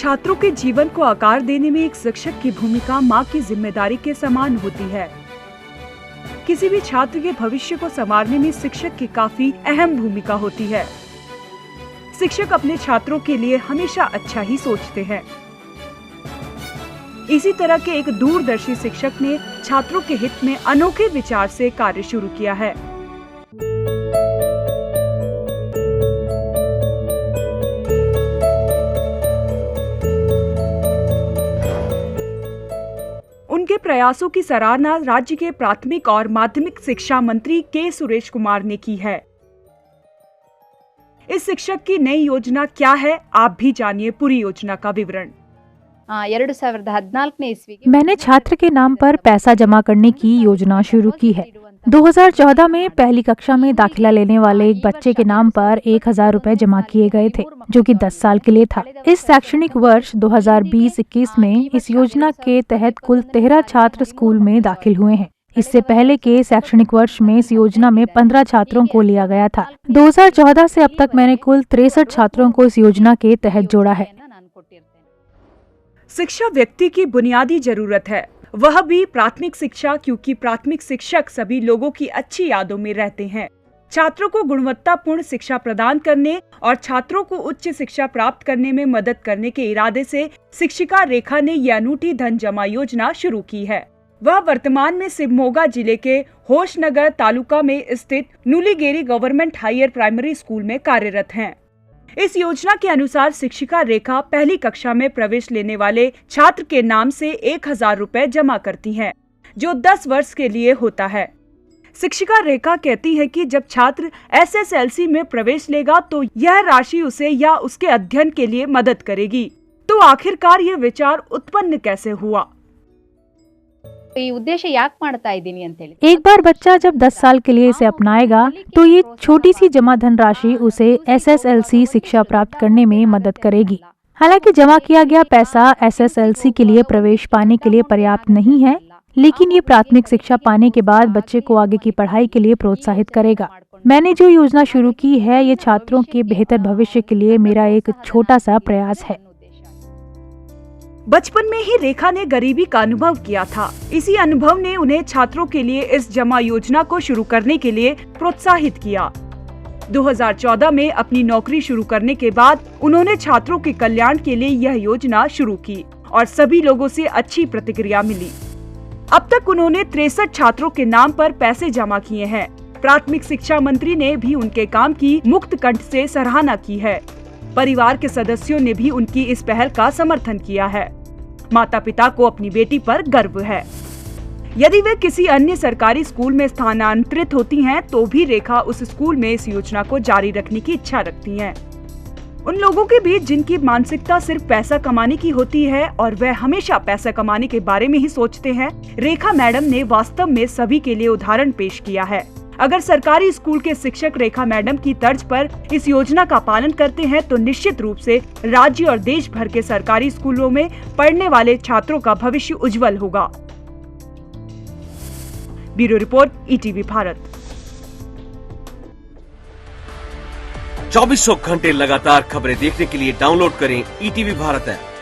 छात्रों के जीवन को आकार देने में एक शिक्षक की भूमिका माँ की जिम्मेदारी के समान होती है। किसी भी छात्र के भविष्य को संवारने में शिक्षक की काफी अहम भूमिका होती है। शिक्षक अपने छात्रों के लिए हमेशा अच्छा ही सोचते हैं। इसी तरह के एक दूरदर्शी शिक्षक ने छात्रों के हित में अनोखे विचार से कार्य शुरू किया है। उनके प्रयासों की सराहना राज्य के प्राथमिक और माध्यमिक शिक्षा मंत्री के सुरेश कुमार ने की है। इस शिक्षक की नई योजना क्या है, आप भी जानिए पूरी योजना का विवरण। 2014 ईस्वी मैंने छात्र के नाम पर पैसा जमा करने की योजना शुरू की है। 2014 में पहली कक्षा में दाखिला लेने वाले एक बच्चे के नाम पर 1000 रुपए जमा किए गए थे, जो कि 10 साल के लिए था। इस शैक्षणिक वर्ष 2020-21 में इस योजना के तहत कुल 13 छात्र स्कूल में दाखिल हुए हैं। इससे पहले के शैक्षणिक वर्ष में इस योजना में 15 छात्रों को लिया गया था। 2014 से अब तक मैंने कुल 63 छात्रों को इस योजना के तहत जोड़ा है। शिक्षा व्यक्ति की बुनियादी जरूरत है, वह भी प्राथमिक शिक्षा, क्योंकि प्राथमिक शिक्षक सभी लोगों की अच्छी यादों में रहते हैं। छात्रों को गुणवत्तापूर्ण शिक्षा प्रदान करने और छात्रों को उच्च शिक्षा प्राप्त करने में मदद करने के इरादे से शिक्षिका रेखा ने यह अनूठी धन जमा योजना शुरू की है। वह वर्तमान में शिवमोगा जिले के होशनगर तालुका में स्थित नुलीगेरी गवर्नमेंट हायर प्राइमरी स्कूल में कार्यरत हैं। इस योजना के अनुसार शिक्षिका रेखा पहली कक्षा में प्रवेश लेने वाले छात्र के नाम से 1000 रुपए जमा करती हैं, जो 10 वर्ष के लिए होता है। शिक्षिका रेखा कहती है कि जब छात्र SSLC में प्रवेश लेगा तो यह राशि उसे या उसके अध्ययन के लिए मदद करेगी। तो आखिरकार ये विचार उत्पन्न कैसे हुआ? उद्देश्य याक ಮಾಡ್ತಾ ಇದ್ದೀನಿ ಅಂತ ಹೇಳಿ एक बार बच्चा जब 10 साल के लिए इसे अपनाएगा तो ये छोटी सी जमा धन राशि उसे SSLC शिक्षा प्राप्त करने में मदद करेगी। हालांकि जमा किया गया पैसा SSLC के लिए प्रवेश पाने के लिए पर्याप्त नहीं है, लेकिन ये प्राथमिक शिक्षा पाने के बाद बच्चे को आगे की पढ़ाई के लिए प्रोत्साहित करेगा। मैंने जो योजना शुरू की है, ये छात्रों के बेहतर भविष्य के लिए मेरा एक छोटा सा प्रयास है। बचपन में ही रेखा ने गरीबी का अनुभव किया था। इसी अनुभव ने उन्हें छात्रों के लिए इस जमा योजना को शुरू करने के लिए प्रोत्साहित किया। 2014 में अपनी नौकरी शुरू करने के बाद उन्होंने छात्रों के कल्याण के लिए यह योजना शुरू की और सभी लोगों से अच्छी प्रतिक्रिया मिली। अब तक उन्होंने 63 छात्रों के नाम पर पैसे जमा किए हैं। प्राथमिक शिक्षा मंत्री ने भी उनके काम की मुक्त कंठ से सराहना की है। परिवार के सदस्यों ने भी उनकी इस पहल का समर्थन किया है। माता पिता को अपनी बेटी पर गर्व है। यदि वे किसी अन्य सरकारी स्कूल में स्थानांतरित होती हैं, तो भी रेखा उस स्कूल में इस योजना को जारी रखने की इच्छा रखती हैं। उन लोगों के बीच जिनकी मानसिकता सिर्फ पैसा कमाने की होती है और वे हमेशा पैसा कमाने के बारे में ही सोचते हैं, रेखा मैडम ने वास्तव में सभी के लिए उदाहरण पेश किया है। अगर सरकारी स्कूल के शिक्षक रेखा मैडम की तर्ज पर इस योजना का पालन करते हैं तो निश्चित रूप से राज्य और देश भर के सरकारी स्कूलों में पढ़ने वाले छात्रों का भविष्य उज्जवल होगा। Bureau report, ETV Bharat. 2400 घंटे लगातार खबरें देखने के लिए डाउनलोड करें ETV भारत ऐप।